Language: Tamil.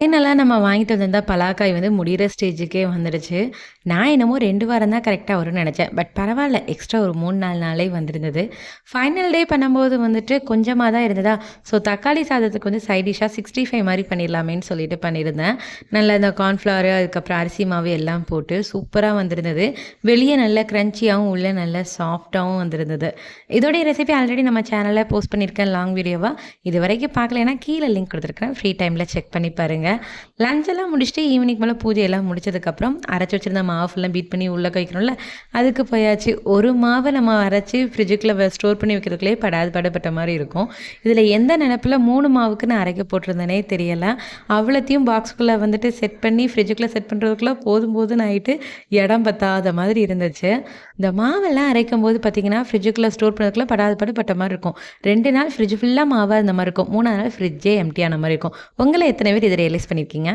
என்னலாம் நம்ம வாங்கிட்டு வந்திருந்தா பலாக்காய் வந்து முடியிற ஸ்டேஜுக்கே வந்துடுச்சு. நான் என்னமோ 2 வாரம் தான் கரெக்ட்டா வரும்னு நெனச்சேன். பட் பரவால்ல. எக்ஸ்ட்ரா ஒரு 3, 4 நாளே வந்திருந்தது. ஃபைனல் டே பண்ணும்போது வந்துட்டு கொஞ்சமா தான் இருந்ததா, ஸோ தக்காளி சாதத்துக்கு வந்து சைட் டிஷ்ஷா 65 மாரி பண்ணிடலாமேன்னு சொல்லிட்டு பண்ணியிருந்தேன். நல்லா இந்த கார்ன்ஃப்ளவர் அதுக்கப்புறம் அரிசி மாவு எல்லாம் போட்டு சூப்பரா வந்திருந்தது. வெளிய நல்ல கிரன்ச்சியாவும், உள்ள நல்ல சாஃப்ட்டாவும் வந்திருந்தது. இதோடைய ரெசிபி ஆல்ரெடி நம்ம சேனல்ல போஸ்ட் பண்ணியிருக்கேன் லாங் வீடியோவா. இதுவரைக்கும் பார்க்கலைன்னா கீழ லிங்க் குடுத்துருக்கேன். ஃப்ரீ டைம்ல செக் பண்ணி பாருங்க. லஞ்ச் எல்லாம் முடிச்சுட்டு ஈவினிங் மேல பூஜையெல்லாம் முடிச்சதுக்கப்புறம், அரைச்சு வச்சிருந்த மாவு ஃபுல்லா பீட் பண்ணி உள்ள வைக்கணும்ல, அதுக்கு போயாச்சு. ஒரு மாவ நம்ம அரைச்சு ஃப்ரிட்ஜுக்குள்ள ஸ்டோர் பண்ணி வைக்கிறதுக்குள்ளயே பாடுபட்ட மாரி இருக்கும். இதில எந்த நெனப்புல 3 மாவுக்கு நான் அரைக்க போட்டிருந்தேனே தெரியல. அவ்வளத்தையும் பாக்ஸ்க்குள்ள வந்துட்டு செட் பண்ணி ஃப்ரிட்ஜுக்குள்ள செட் பண்றதுக்குள்ள போதும் போதும்ன்னு ஆயிட்டு, இடம் பத்தாத மாதிரி இருந்துச்சு. இந்த மாவெல்லாம் அரைக்கும்போது பார்த்தீங்கன்னா, ஃப்ரிட்ஜுக்குள்ள ஸ்டோர் பண்ணதுக்குள்ள பட்ட மாரி இருக்கும். 2 நாள் ஃப்ரிட்ஜ் ஃபுல்லா மாவா இருந்த மாரி இருக்கும். 3ஆவது நாள் ஃப்ரிட்ஜே எம்ப்டி ஆன மாரி இருக்கும். உங்கள எத்தன பேர் இத ரியலைஸ் பண்ணியிருக்கீங்க?